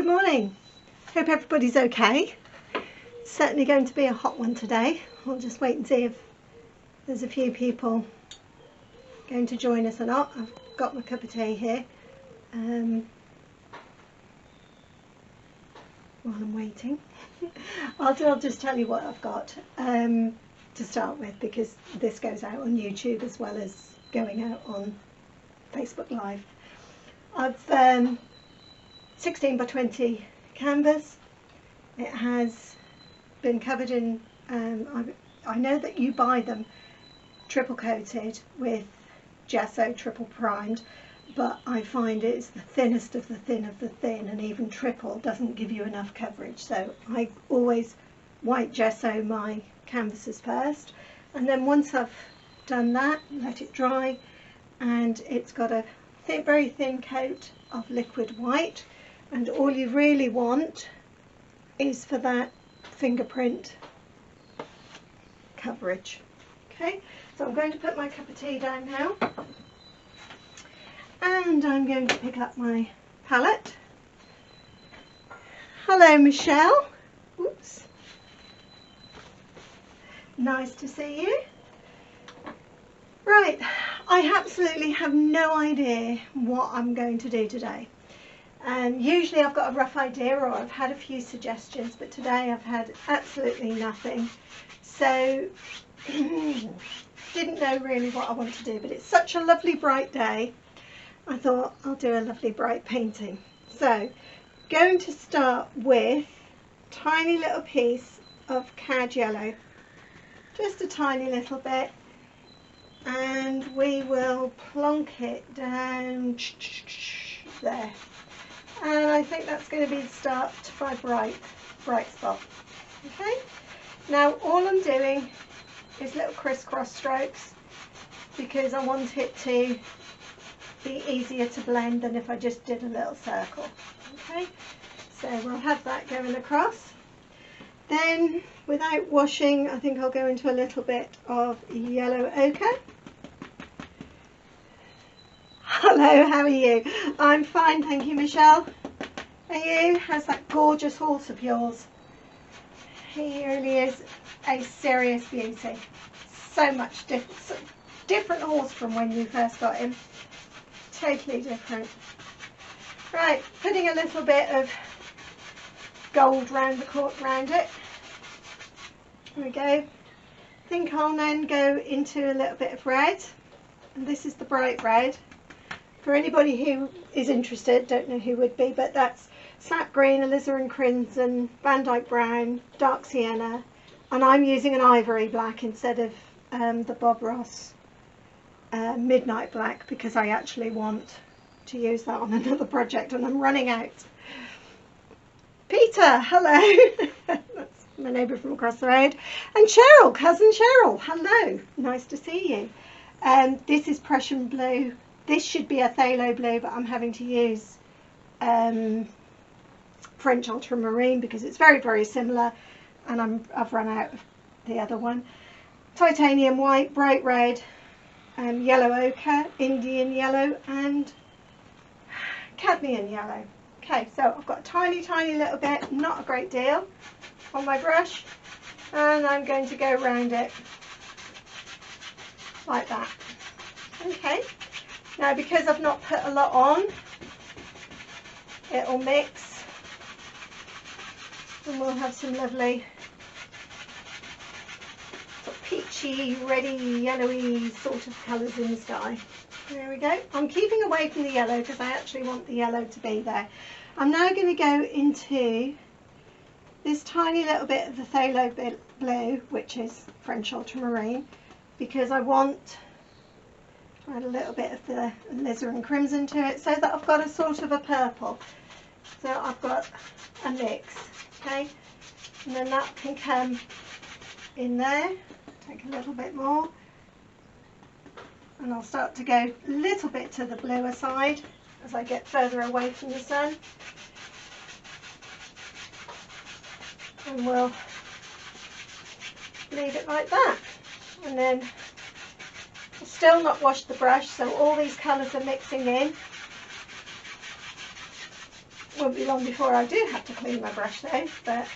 good morning. Hope everybody's okay. It's certainly going to be a hot one today. I'll just wait and see if there's a few people going to join us or not. I've got my cup of tea here while I'm waiting. I'll just tell you what I've got to start with, because this goes out on YouTube as well as going out on Facebook Live. I've 16 by 20 canvas. It has been covered in, I know that you buy them triple coated with gesso, triple primed, but I find it's the thinnest of the thin of the thin, and even triple doesn't give you enough coverage. So I always white gesso my canvases first, and then once I've done that, let it dry, and it's got a very thin coat of liquid white, and all you really want is for that fingerprint coverage. Okay, so I'm going to put my cup of tea down now, and I'm going to pick up my palette. Hello Michelle. Oops. Nice to see you. Right, I absolutely have no idea what I'm going to do today. Usually I've got a rough idea, or I've had a few suggestions, but today I've had absolutely nothing. So didn't know really what I want to do, but it's such a lovely bright day. I thought I'll do a lovely bright painting. So going to start with a tiny little piece of cad yellow, just a tiny little bit, and we will plonk it down there. And I think that's going to be the start for my bright spot. Okay, now all I'm doing is little crisscross strokes, because I want it to be easier to blend than if I just did a little circle. Okay, so we'll have that going across. Then, without washing, I think I'll go into a little bit of yellow ochre. Hello, how are you? I'm fine, thank you, Michelle. Are you? How's that gorgeous horse of yours? He really is a serious beauty. So much different horse from when you first got him. Totally different. Right, putting a little bit of gold round it. There we go. I think I'll then go into a little bit of red, and this is the bright red. For anybody who is interested, don't know who would be, but that's sap green, alizarin crimson, Van Dyke brown, dark sienna, and I'm using an ivory black instead of the Bob Ross midnight black, because I actually want to use that on another project and I'm running out. Peter, hello. That's my neighbour from across the road. And Cheryl, cousin Cheryl, hello. Nice to see you. This is Prussian blue. This should be a phthalo blue, but I'm having to use French ultramarine because it's very, very similar, and I've run out of the other one. Titanium white, bright red, yellow ochre, Indian yellow, and cadmium yellow. Okay, so I've got a tiny little bit, not a great deal, on my brush, and I'm going to go around it like that. Okay. Now, because I've not put a lot on, it'll mix, and we'll have some lovely sort of peachy, reddy, yellowy sort of colours in the sky. There we go. I'm keeping away from the yellow because I actually want the yellow to be there. I'm now going to go into this tiny little bit of the phthalo blue, which is French ultramarine, because I want add a little bit of the alizarin crimson to it, so that I've got a sort of a purple. So I've got a mix, okay, and then that can come in there. Take a little bit more, and I'll start to go a little bit to the bluer side as I get further away from the sun, and we'll leave it like that. And then still not washed the brush, so all these colours are mixing in. won't be long before I do have to clean my brush though, but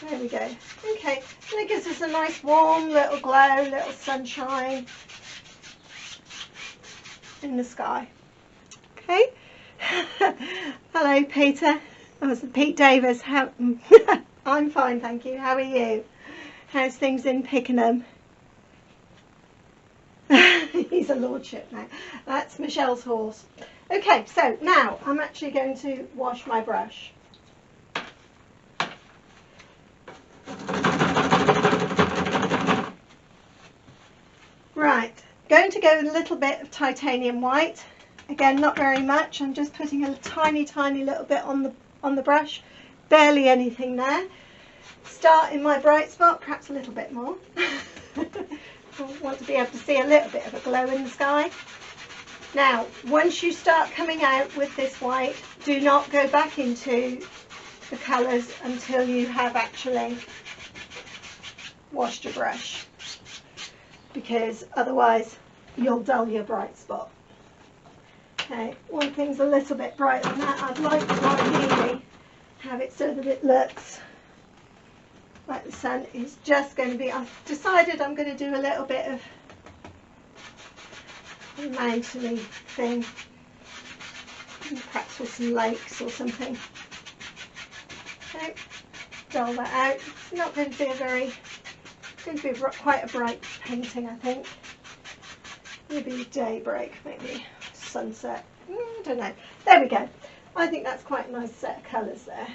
there we go. Okay, and it gives us a nice warm little glow, little sunshine in the sky. Okay. Hello Peter. That was Pete Davis. I'm fine, thank you. How are you? How's things in Pickenham? He's a lordship now. That's Michelle's horse. Okay, so now I'm actually going to wash my brush. Right, going to go with a little bit of titanium white. Again, not very much. I'm just putting a tiny little bit on the brush. Barely anything there. Start in my bright spot, perhaps a little bit more. I want to be able to see a little bit of a glow in the sky. Now, once you start coming out with this white, do not go back into the colours until you have actually washed your brush, because otherwise you'll dull your bright spot. Okay, one thing's a little bit brighter than that. I'd like to ideally have it so that it looks like the sun is just going to be, I've decided I'm going to do a little bit of a mountainy thing, perhaps with some lakes or something. Okay, dull that out. It's not going to be it's going to be quite a bright painting, I think. Maybe daybreak, maybe sunset. I don't know. There we go. I think that's quite a nice set of colours there.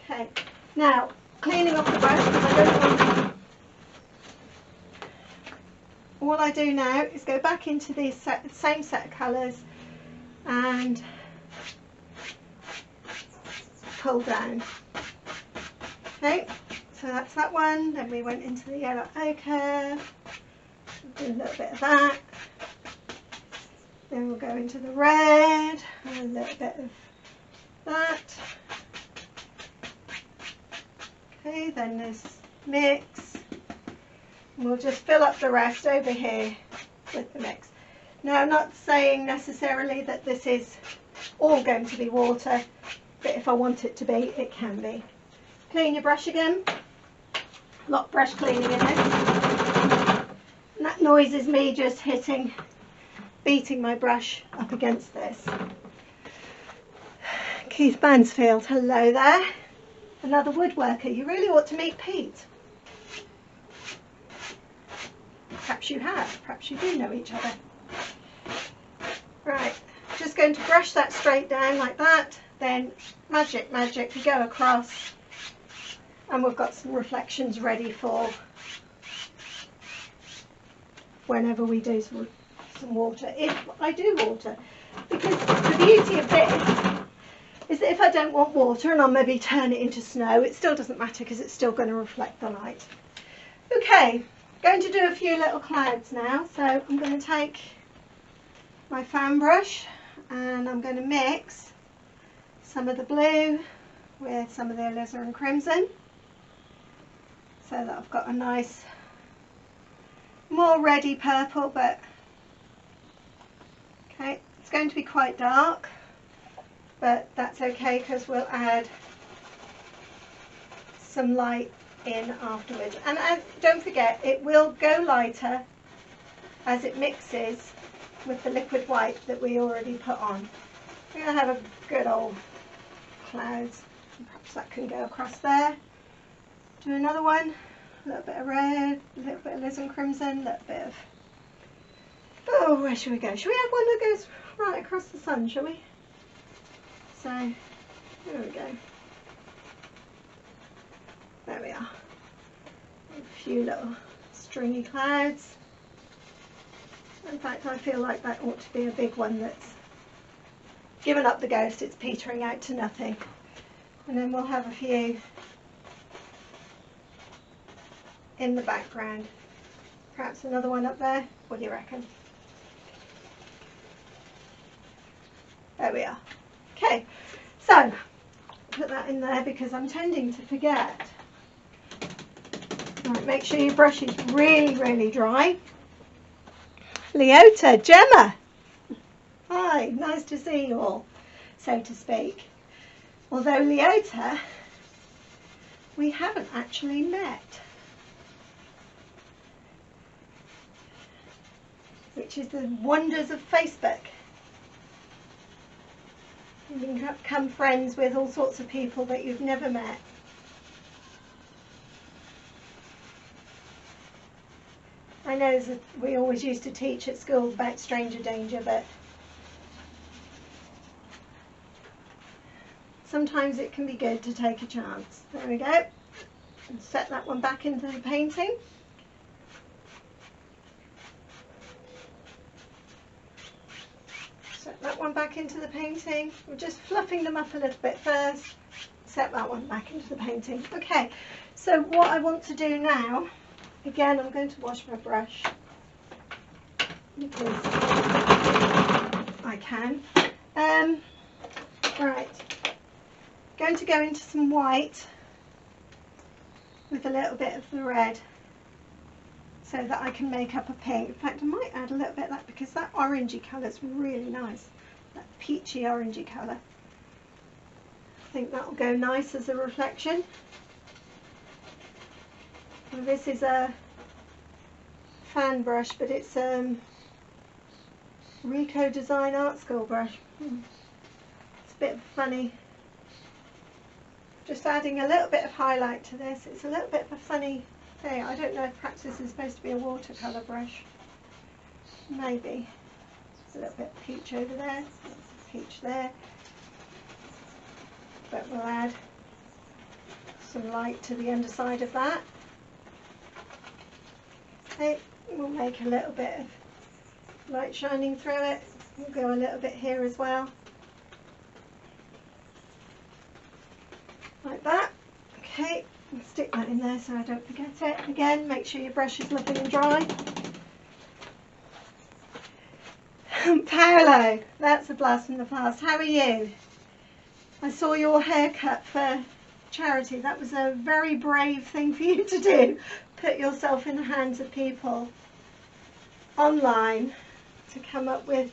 Okay, now cleaning off the brush, because I don't want. All I do now is go back into the same set of colours and pull down. Okay, so that's that one. Then we went into the yellow ochre, do a little bit of that. Then we'll go into the red, and a little bit of that. Okay, then this mix. And we'll just fill up the rest over here with the mix. Now, I'm not saying necessarily that this is all going to be water, but if I want it to be, it can be. Clean your brush again. A lot of brush cleaning in it. And that noise is me just beating my brush up against this. Keith Mansfield, hello there. Another woodworker. You really ought to meet Pete. Perhaps you have, perhaps you do know each other. Right, just going to brush that straight down like that, then magic, we go across, and we've got some reflections ready for whenever we do some water, if I do water. Because the beauty of this is that if I don't want water and I'll maybe turn it into snow, it still doesn't matter because it's still going to reflect the light. Okay. Going to do a few little clouds now, so I'm going to take my fan brush and I'm going to mix some of the blue with some of the alizarin crimson, so that I've got a nice, more reddy purple, but okay, it's going to be quite dark, but that's okay because we'll add some light in afterwards. And don't forget, it will go lighter as it mixes with the liquid white that we already put on. We're going to have a good old clouds. Perhaps that can go across there. Do another one. A little bit of red, a little bit of alizarin crimson, a little bit of... Oh, where should we go? Should we have one that goes right across the sun, shall we? So, there we go. There we are. A few little stringy clouds. In fact, I feel like that ought to be a big one that's given up the ghost. It's petering out to nothing. And then we'll have a few in the background. Perhaps another one up there. What do you reckon? There we are. Okay, so put that in there because I'm tending to forget. Right, make sure your brush is really dry. Leota, Gemma, hi, nice to see you all. so to speak. Although Leota, we haven't actually met, which is the wonders of Facebook. You can become friends with all sorts of people that you've never met. I know that we always used to teach at school about stranger danger, but sometimes it can be good to take a chance. There we go. And set that one back into the painting. Set that one back into the painting. We're just fluffing them up a little bit first. Set that one back into the painting. Okay, so what I want to do now, again, I'm going to wash my brush because I can. Right, going to go into some white with a little bit of the red so that I can make up a pink. In fact, I might add a little bit of that because that orangey colour is really nice, that peachy orangey colour. I think that will go nice as a reflection. And this is a fan brush, but it's Rico Design Art School brush. It's a bit funny. Just adding a little bit of highlight to this. It's a little bit of a funny thing. I don't know if perhaps this is supposed to be a watercolour brush. Maybe. There's a little bit of peach over there, peach there. But we'll add some light to the underside of that. Okay, we'll make a little bit of light shining through it. We'll go a little bit here as well. Like that. Okay, I'll stick that in there so I don't forget it. Again, make sure your brush is lovely and dry. Paolo, that's a blast from the past. How are you? I saw your haircut for charity. That was a very brave thing for you to do. Put yourself in the hands of people online to come up with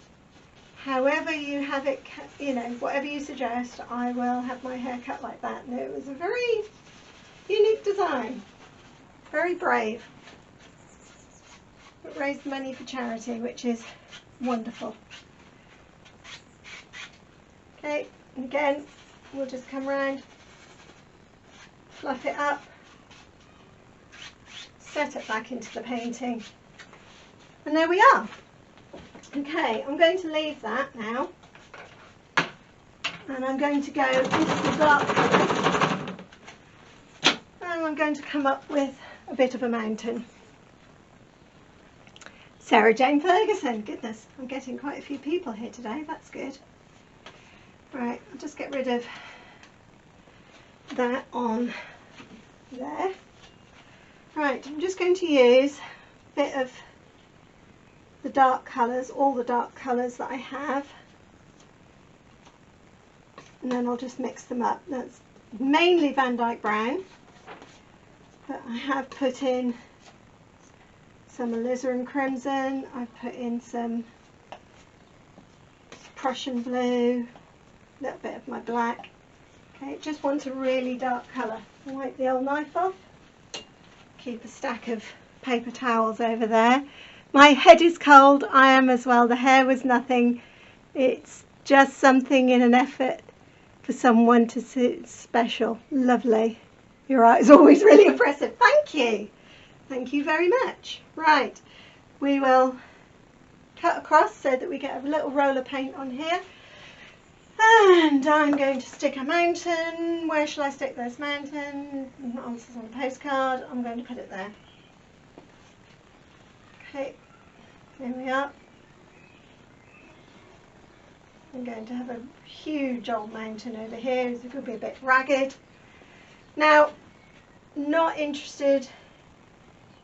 however you have it, you know, whatever you suggest. I will have my hair cut like that. And it was a very unique design, very brave, but raised money for charity, which is wonderful. Okay, and again, we'll just come round, fluff it up, set it back into the painting, and there we are. Okay, I'm going to leave that now, and I'm going to go into the dark colours, and I'm going to come up with a bit of a mountain. Sarah Jane Ferguson, goodness, I'm getting quite a few people here today, that's good. Right, I'll just get rid of that on there. Right, I'm just going to use a bit of the dark colours, all the dark colours that I have, and then I'll just mix them up. That's mainly Van Dyke Brown, but I have put in some alizarin crimson, I've put in some Prussian blue, a little bit of my black. Okay, just want a really dark colour. Wipe the old knife off, keep a stack of paper towels over there. My head is cold, I am as well. The hair was nothing, it's just something in an effort for someone to see special. Lovely. Your art is always really impressive. Thank you. Thank you very much. Right, we will cut across so that we get a little roll of paint on here. And I'm going to stick a mountain. Where shall I stick this mountain? Answers on a postcard. I'm going to put it there. Okay, here we are. I'm going to have a huge old mountain over here. It's going to be a bit ragged. Now, not interested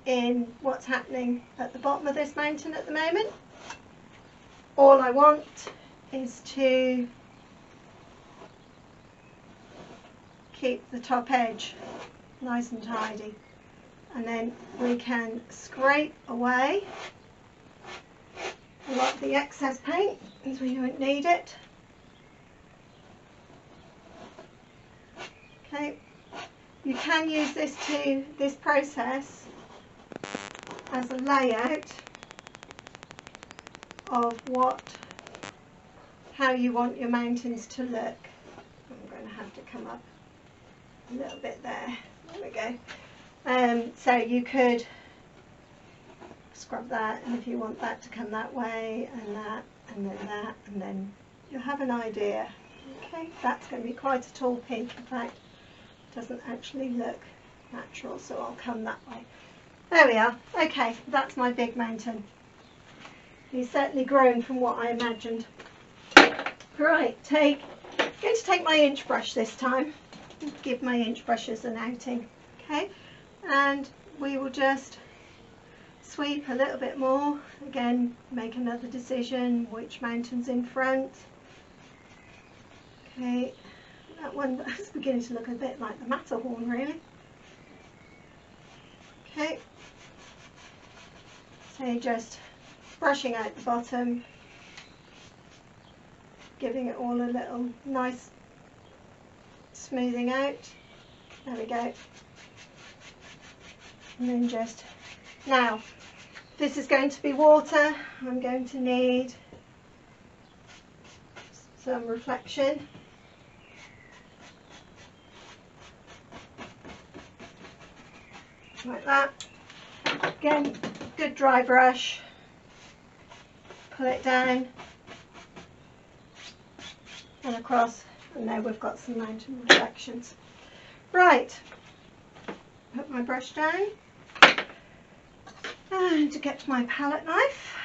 in what's happening at the bottom of this mountain at the moment. All I want is to keep the top edge nice and tidy, and then we can scrape away a lot of the excess paint as we don't need it. Okay, you can use this process as a layout of how you want your mountains to look. I'm going to have to come up a little bit there. There we go. So you could scrub that, and if you want that to come that way, and that, and then that, and then you'll have an idea. Okay, that's going to be quite a tall peak. In fact, it doesn't actually look natural, so I'll come that way. There we are. Okay, that's my big mountain. He's certainly grown from what I imagined. Right, I'm going to take my inch brush this time. Give my inch brushes an outing. Okay, and we will just sweep a little bit more. Again, make another decision which mountain's in front. Okay, that one is beginning to look a bit like the Matterhorn, really. Okay, so just brushing out the bottom, giving it all a little nice smoothing out. There we go. And then just, now this is going to be water. I'm going to need some reflection. Like that. Again, good dry brush. Pull it down and across, and there we've got some mountain reflections. Right, put my brush down and to get to my palette knife.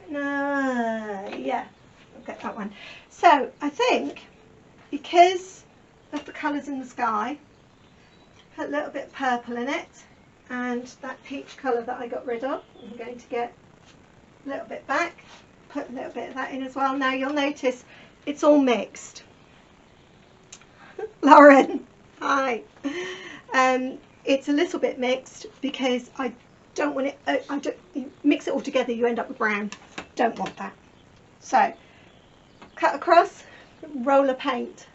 No, yeah, I'll get that one. So I think because of the colours in the sky, put a little bit of purple in it, and that peach colour that I got rid of, I'm going to get a little bit back, put a little bit of that in as well. Now you'll notice it's all mixed. Lauren, hi. It's a little bit mixed because I don't want it, you mix it all together, you end up with brown. Don't want that. So cut across, roller paint.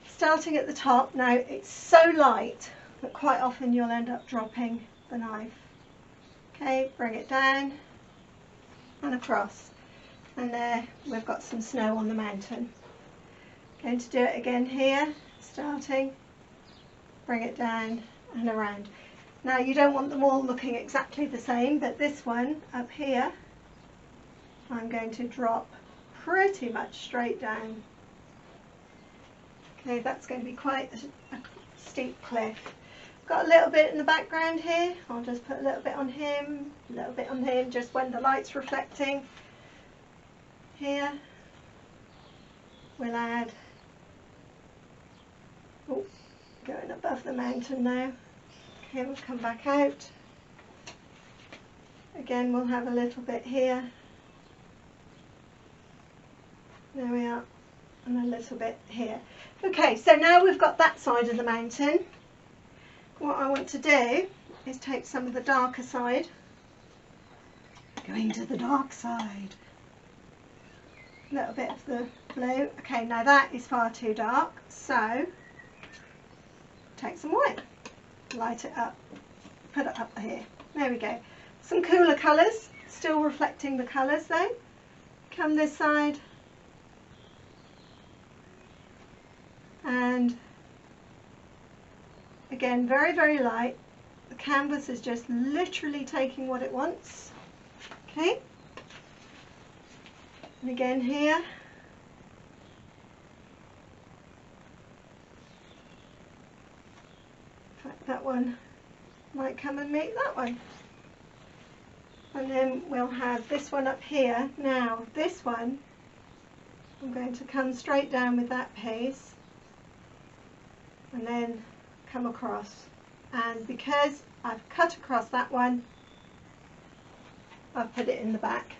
Starting at the top, now it's so light that quite often you'll end up dropping the knife. Okay, bring it down and across, and there we've got some snow on the mountain. Going to do it again here, starting, bring it down and around. Now you don't want them all looking exactly the same, but this one up here I'm going to drop pretty much straight down. Okay, that's going to be quite a steep cliff. Got a little bit in the background here. I'll just put a little bit on him, a little bit on him, just when the light's reflecting. Here we'll add, oh, going above the mountain now. Okay, we'll come back out. Again, we'll have a little bit here. There we are, and a little bit here. Okay, so now we've got that side of the mountain. What I want to do is take some of the darker side, going to the dark side, a little bit of the blue. Okay, now that is far too dark, so take some white, light it up, put it up here. There we go. Some cooler colours, still reflecting the colours though. Come this side and again, very, very light. The canvas is just literally taking what it wants. Okay. And again here. In fact, that one might come and meet that one. And then we'll have this one up here. Now, this one, I'm going to come straight down with that piece. And then come across, and because I've cut across that one, I've put it in the back.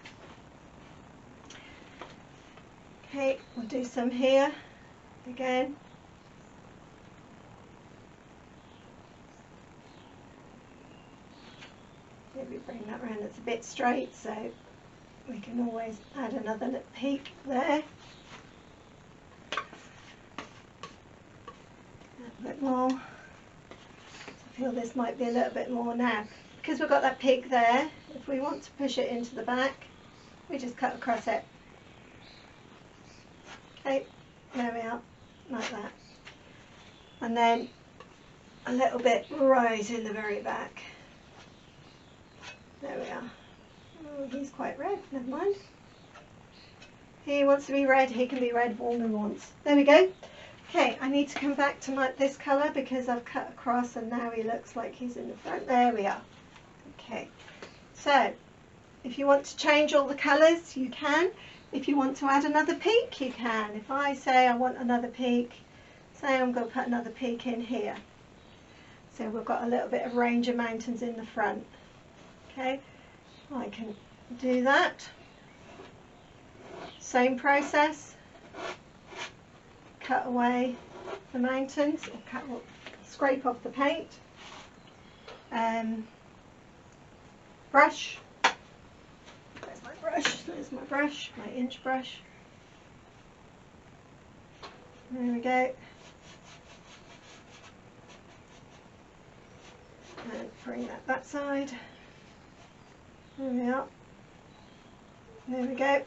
Okay, we'll do some here again. Maybe bring that round, it's a bit straight, so we can always add another little peak there. A bit more. I feel this might be a little bit more now. Because we've got that peak there, if we want to push it into the back, we just cut across it. Okay, there we are, like that. And then a little bit right in the very back. There we are. Oh, he's quite red, never mind. He wants to be red, he can be red more than once. There we go. Okay, I need to come back to this colour because I've cut across and now he looks like he's in the front. There we are. Okay, so if you want to change all the colours, you can. If you want to add another peak, you can. If I say I want another peak, say I'm going to put another peak in here. So we've got a little bit of Ranger Mountains in the front. Okay, I can do that. Same process. Cut away the mountains, or scrape off the paint. Brush. There's my brush. There's my brush, my inch brush. There we go. And bring that side. There we are. There we go.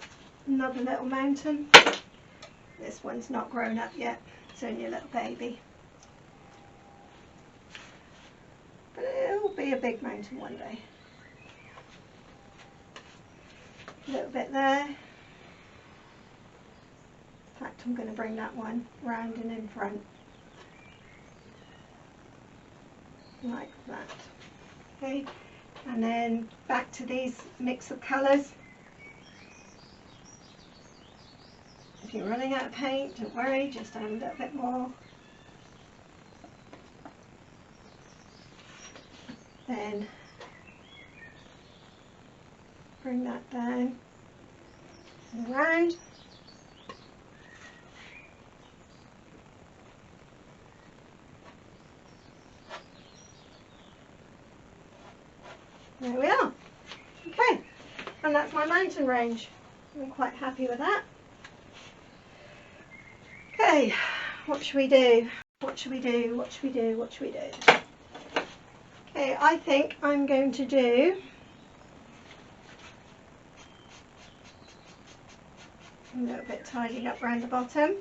Another little mountain. This one's not grown up yet. It's only a little baby. But it'll be a big mountain one day. A little bit there. In fact, I'm going to bring that one round and in front. Like that. Okay, and then back to these mix of colours. If you're running out of paint, don't worry, just add a little bit more. Then bring that down and around. There we are. Okay, and that's my mountain range. I'm quite happy with that. Okay, what should we do? What should we do? What should we do? What should we do? Okay, I think I'm going to do a little bit tidying up around the bottom.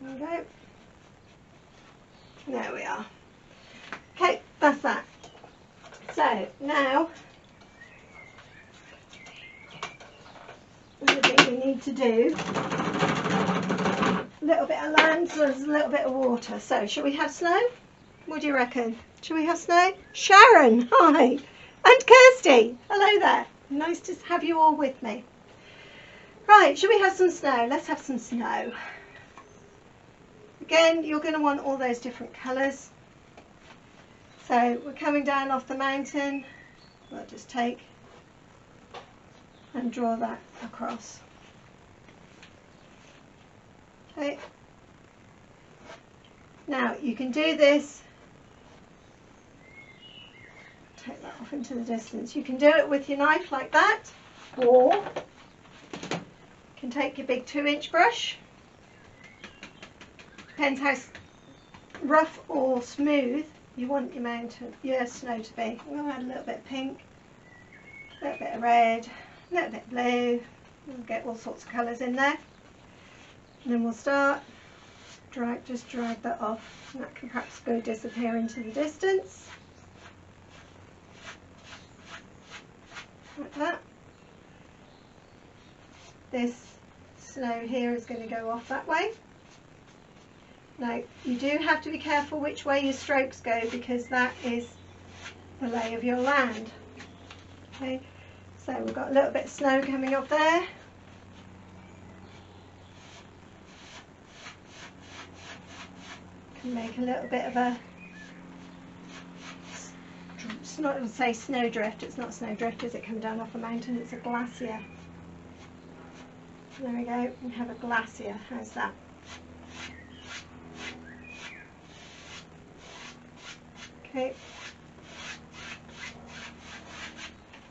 There we go. There we are. Okay, that's that. So now the thing we need to do a little bit of land, so there's a little bit of water. So shall we have snow? What do you reckon? Shall we have snow? Sharon, hi, and Kirsty, hello there. Nice to have you all with me. Right, shall we have some snow? Let's have some snow. Again, you're going to want all those different colours. So we're coming down off the mountain. We'll just take and draw that across. Okay. Now you can do this. Take that off into the distance. You can do it with your knife like that, or you can take your big 2-inch brush. Depends how rough or smooth you want your snow to be. I'm going to add a little bit of pink, a little bit of red, a little bit of blue. We'll get all sorts of colours in there. And then we'll start, just drag that off. And that can perhaps go disappear into the distance. Like that. This snow here is going to go off that way. Now, you do have to be careful which way your strokes go because that is the lay of your land. Okay, so we've got a little bit of snow coming up there. Can make a little bit of a, it's not to say snowdrift, it's not snowdrift, is it, coming down off a mountain? It's a glacier. There we go, we have a glacier, how's that? Okay,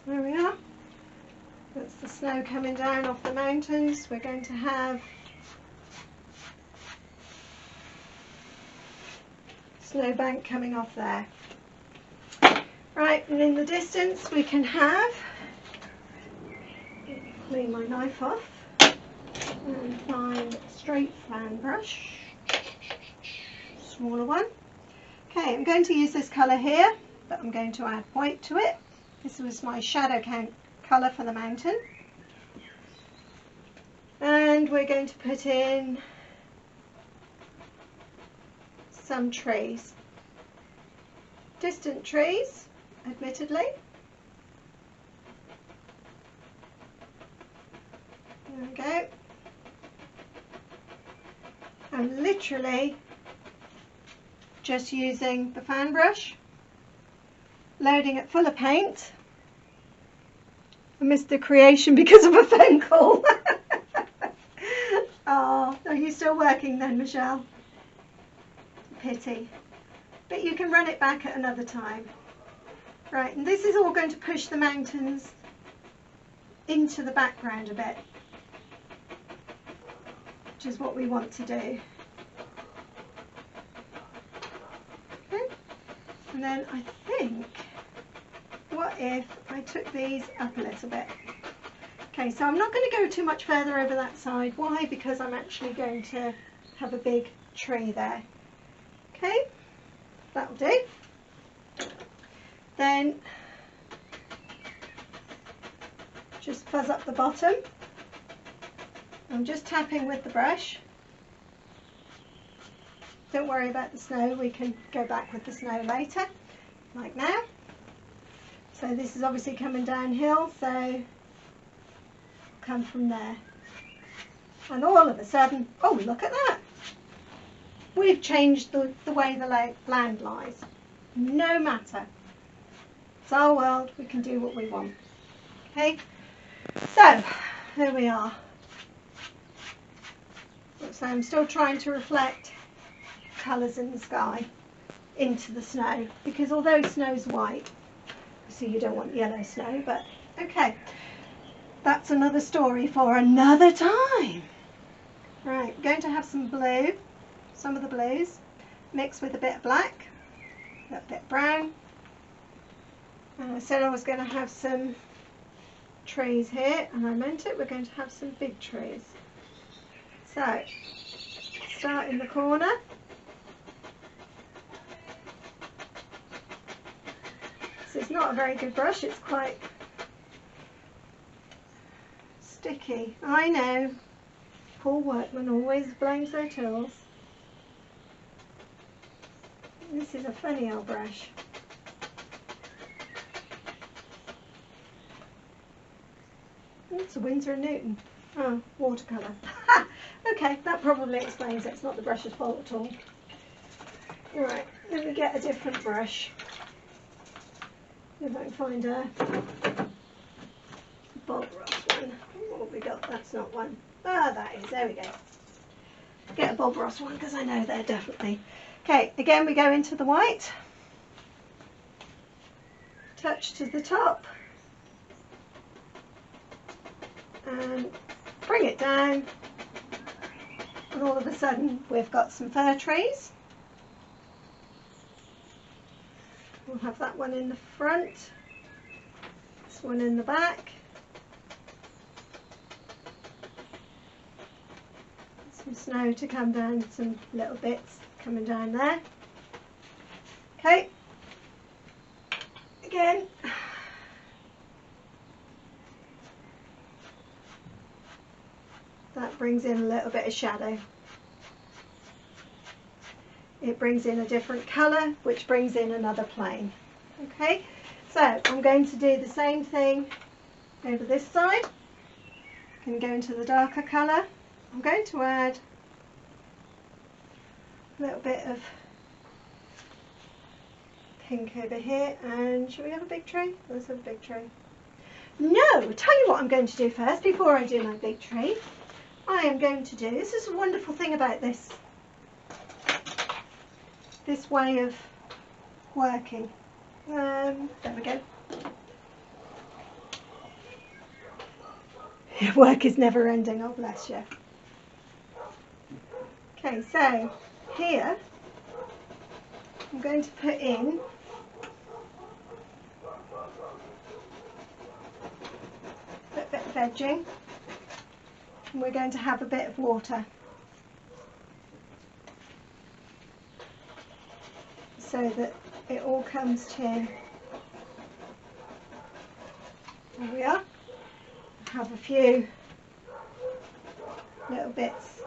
there we are. That's the snow coming down off the mountains. We're going to have snowbank coming off there. Right, and in the distance we can have, clean my knife off and find a straight fan brush, smaller one. Okay, I'm going to use this colour here, but I'm going to add white to it. This was my shadow colour for the mountain. And we're going to put in some trees. Distant trees, admittedly. There we go. I'm literally just using the fan brush, loading it full of paint. I missed the creation because of a phone call. Oh, are you still working then, Michelle? Pity. But you can run it back at another time. Right, and this is all going to push the mountains into the background a bit, which is what we want to do. Okay, and then I think, what if I took these up a little bit? Okay, so I'm not going to go too much further over that side. Why? Because I'm actually going to have a big tree there. Okay, that'll do. Then just fuzz up the bottom. I'm just tapping with the brush. Don't worry about the snow, we can go back with the snow later, like now. So this is obviously coming downhill, so come from there. And all of a sudden, oh, look at that. We've changed the way the land lies. No matter. It's our world, we can do what we want. Okay, so there we are. So I'm still trying to reflect colours in the sky into the snow, because although snow's white, so you don't want yellow snow, but okay. That's another story for another time. Right, going to have some blue, some of the blues, mixed with a bit of black, a bit brown. And I said I was going to have some trees here, and I meant it, we're going to have some big trees. So, start in the corner. This is not a very good brush, it's quite sticky. I know, poor workmen always blames their tools. This is a funny old brush. It's a Winsor & Newton. Oh, watercolour. Okay, that probably explains it. It's not the brush's fault at all. Right, let me get a different brush. If I can find a Bob Ross one. What have we got? That's not one. Ah, that is. There we go. Get a Bob Ross one because I know they're definitely. Okay, again we go into the white. Touch to the top. And bring it down. And all of a sudden we've got some fir trees. We'll have that one in the front, this one in the back, some snow to come down, some little bits coming down there. Okay, again, that brings in a little bit of shadow. It brings in a different colour, which brings in another plane. Okay, so I'm going to do the same thing over this side. I'm going to go into the darker colour. I'm going to add a little bit of pink over here. And should we have a big tree? Let's have a big tree. No, I'll tell you what I'm going to do first before I do my big tree. I am going to do, this is a wonderful thing about this way of working. There we go. Work is never ending, oh bless you. Okay, so here I'm going to put in a bit of edging, and we're going to have a bit of water so that it all comes to, there we are. Have a few little bits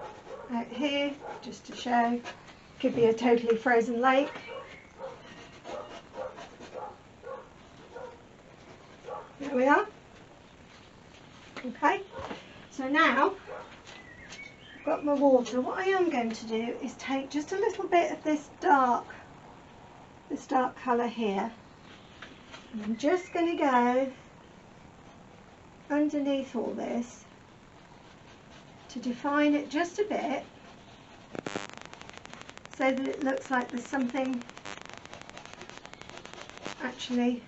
out here just to show. Could be a totally frozen lake. There we are. Okay, so now I've got my water. What I am going to do is take just a little bit of this dark colour here. And I'm just going to go underneath all this to define it just a bit, so that it looks like there's something actually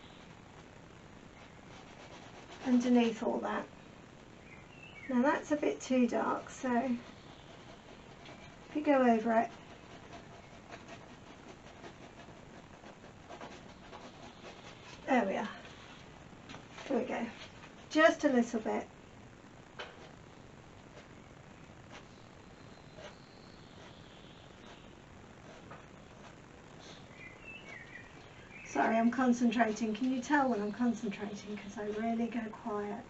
underneath all that. Now that's a bit too dark, so if you go over it, there we are. There we go. Just a little bit. Sorry, I'm concentrating. Can you tell when I'm concentrating? Because I really go quiet.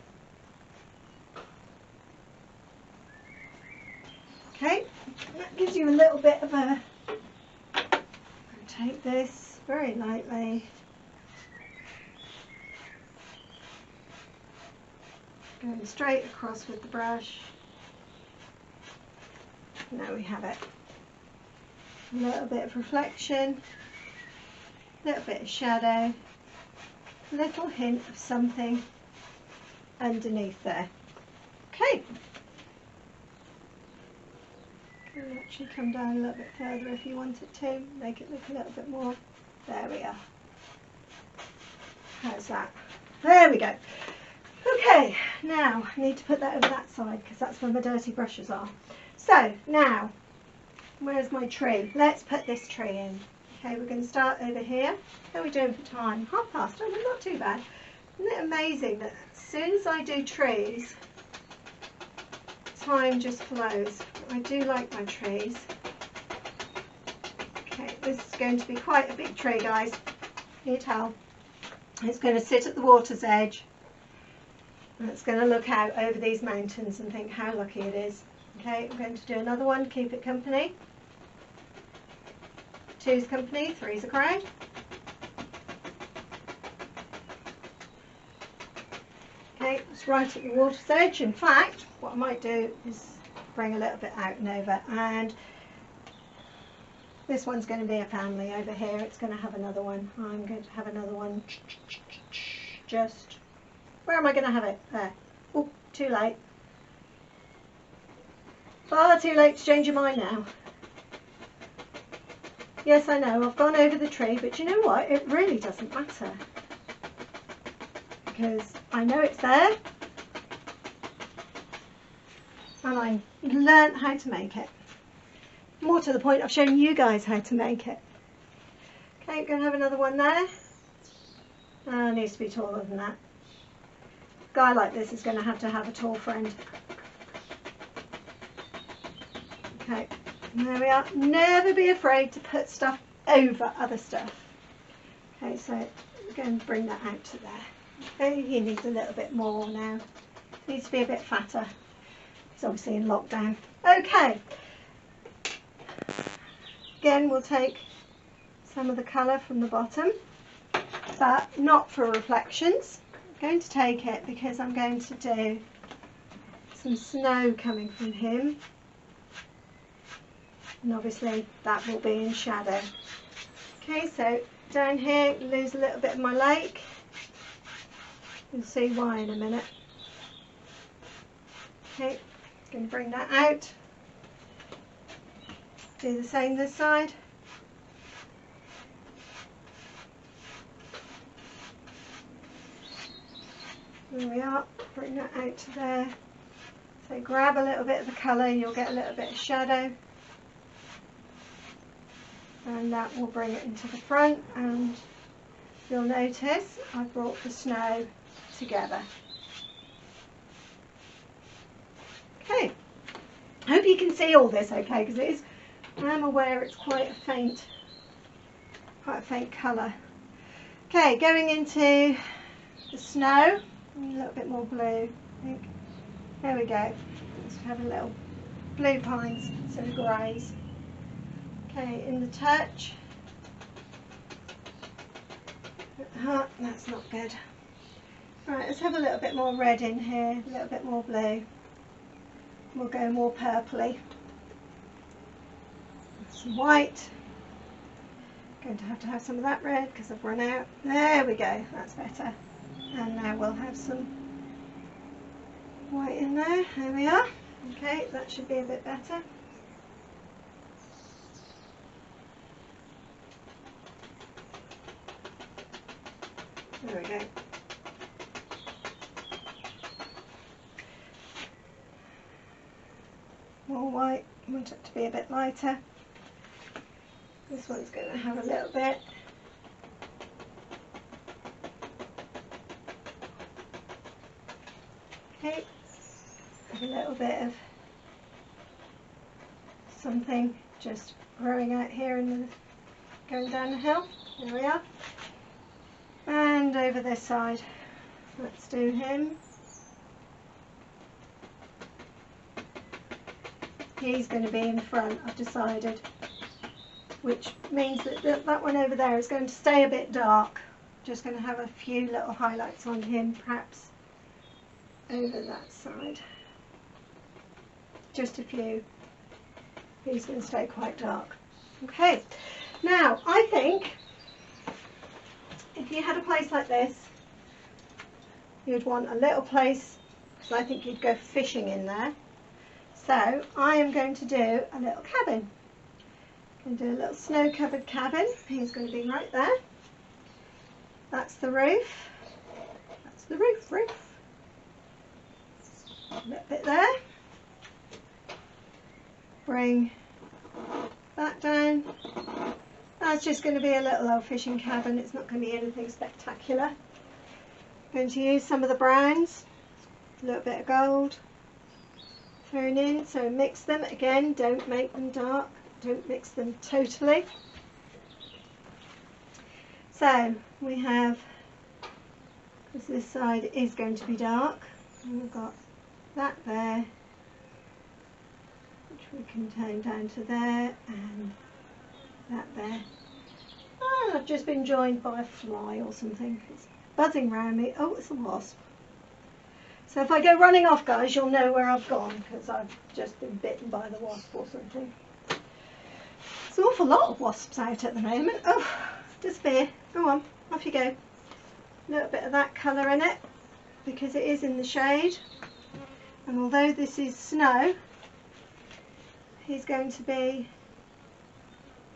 Okay, that gives you a little bit of a... Take this very lightly. Going straight across with the brush. Now we have it. A little bit of reflection, a little bit of shadow, a little hint of something underneath there. Okay. Can actually come down a little bit further if you want it to, make it look a little bit more. There we are. How's that? There we go. Okay, now I need to put that over that side because that's where my dirty brushes are. So now, where's my tree? Let's put this tree in. Okay, we're going to start over here. How are we doing for time? 1:30. Oh, not too bad. Isn't it amazing that as soon as I do trees, time just flows. I do like my trees. Okay, this is going to be quite a big tree, guys. Can you tell? It's going to sit at the water's edge. And it's going to look out over these mountains and think how lucky it is. Okay, I'm going to do another one, keep it company. 2's company, 3's a crowd. Okay, it's right at the water's edge. In fact, what I might do is bring a little bit out and over, and this one's going to be a family over here. It's going to have another one. I'm going to have another one just... Where am I going to have it? There. Oh, too late. Far too late to change your mind now. Yes, I know, I've gone over the tree, but you know what? It really doesn't matter. Because I know it's there. And I learnt how to make it. More to the point, I've shown you guys how to make it. Okay, going to have another one there. It needs to be taller than that. A guy like this is going to have a tall friend. Okay, and there we are. Never be afraid to put stuff over other stuff. Okay, so we're going to bring that out to there. Okay, he needs a little bit more now. Needs to be a bit fatter. He's obviously in lockdown. Okay. Again, we'll take some of the colour from the bottom, but not for reflections. I'm going to take it because I'm going to do some snow coming from him. And obviously that will be in shadow. Okay, so down here, lose a little bit of my lake. You'll see why in a minute. Okay, going to bring that out. Do the same this side. There we are, bring that out to there. So grab a little bit of the colour, you'll get a little bit of shadow, and that will bring it into the front, and you'll notice I've brought the snow together. Okay, I hope you can see all this okay, because it is, I am aware it's quite a faint colour. Okay, going into the snow, a little bit more blue, I think. There we go. Let's have a little blue pines, some greys. Okay, in the touch. That's not good. Right, let's have a little bit more red in here, a little bit more blue. We'll go more purpley. Some white. Going to have some of that red because I've run out. There we go, that's better. And now we'll have some white in there. There we are. Okay, that should be a bit better. There we go. More white. I want it to be a bit lighter. This one's going to have a little bit. Okay, a little bit of something just growing out here and then going down the hill. There we are. And over this side, let's do him. He's going to be in front, I've decided, which means that that one over there is going to stay a bit dark. Just going to have a few little highlights on him, perhaps over that side. Just a few. He's going to stay quite dark. Okay, now I think if you had a place like this, you'd want a little place, because I think you'd go fishing in there. So I am going to do a little cabin. I'm going to do a little snow-covered cabin. He's going to be right there. That's the roof. That's the roof. A little bit there. Bring that down. That's just going to be a little old fishing cabin. It's not going to be anything spectacular. I'm going to use some of the browns, a little bit of gold thrown in, so mix them. Again, don't make them dark, don't mix them totally. So we have, because this side is going to be dark, and we've got that there, which we can turn down to there, and that there. Oh, I've just been joined by a fly or something. It's buzzing around me. Oh, it's a wasp. So if I go running off, guys, you'll know where I've gone, because I've just been bitten by the wasp or something. There's an awful lot of wasps out at the moment. Oh, disappear. Go on, off you go. A little bit of that colour in it, because it is in the shade. And although this is snow, he's going to be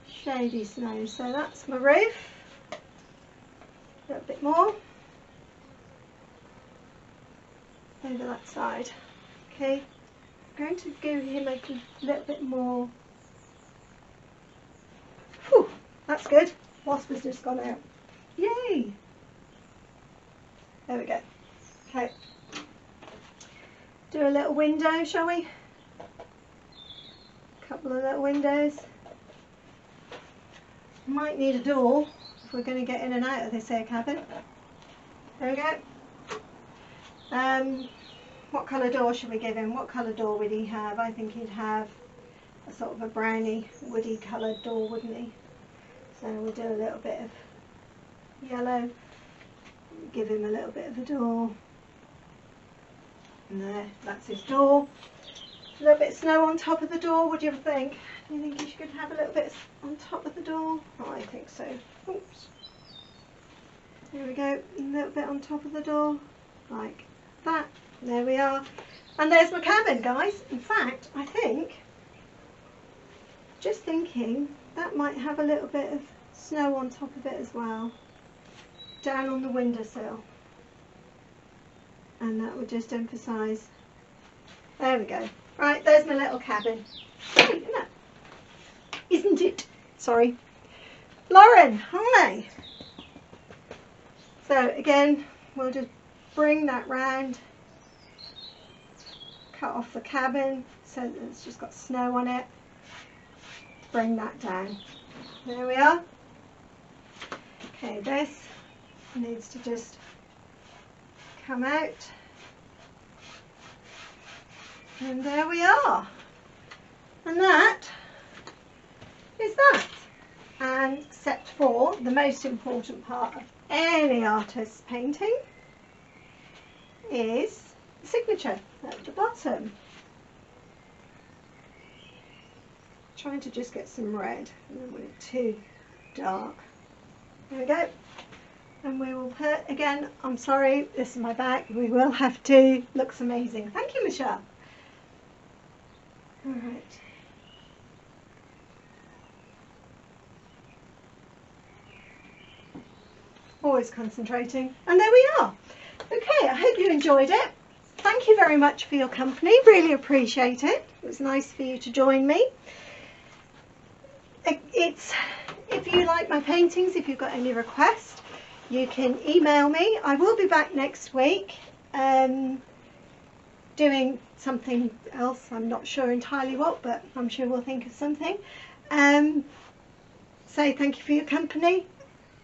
shady snow. So that's my roof. A little bit more over that side. Okay, I'm going to give him a little bit more. Whew, that's good. Wasp has just gone out. Yay! There we go. Okay, do a little window, shall we? A couple of little windows. Might need a door if we're going to get in and out of this air cabin. There we go. What colour door should we give him? What colour door would he have? I think he'd have a sort of a browny, woody coloured door, wouldn't he? So we'll do a little bit of yellow. Give him a little bit of a door. And there, that's his door. A little bit of snow on top of the door, what do you think? Do you think he should have a little bit on top of the door? Oh, I think so. Oops. There we go, a little bit on top of the door, like that. There we are. And there's my cabin, guys. In fact, I think, just thinking, that might have a little bit of snow on top of it as well, down on the windowsill. And that would just emphasise There we go. Right, there's my little cabin. Great, isn't it? Isn't it? Sorry. Lauren, hi. So again, we'll just bring that round, cut off the cabin so that it's just got snow on it. Bring that down. There we are. Okay, this needs to just come out. And there we are. And that is that. And except for the most important part of any artist's painting is the signature at the bottom. Trying to just get some red. I don't want it too dark. There we go. And we will put, again, I'm sorry, this is my back. We will have to. Looks amazing. Thank you, Michelle. All right. Always concentrating. And there we are. Okay, I hope you enjoyed it. Thank you very much for your company. Really appreciate it. It was nice for you to join me. If you like my paintings, if you've got any requests, you can email me. I will be back next week doing something else. I'm not sure entirely what, but I'm sure we'll think of something. Say thank you for your company.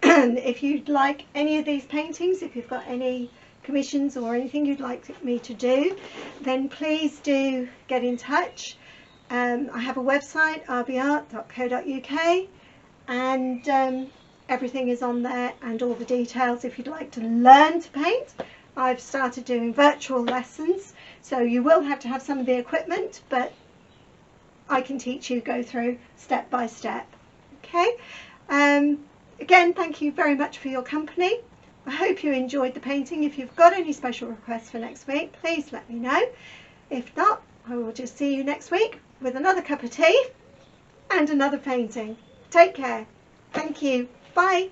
And if you'd like any of these paintings, if you've got any commissions or anything you'd like me to do, then please do get in touch. I have a website, rbart.co.uk, and everything is on there and all the details. If you'd like to learn to paint, I've started doing virtual lessons, so you will have to have some of the equipment, but I can teach you, go through step by step. Okay. Again, thank you very much for your company. I hope you enjoyed the painting. If you've got any special requests for next week, please let me know. If not, I will just see you next week with another cup of tea and another painting. Take care. Thank you. Bye.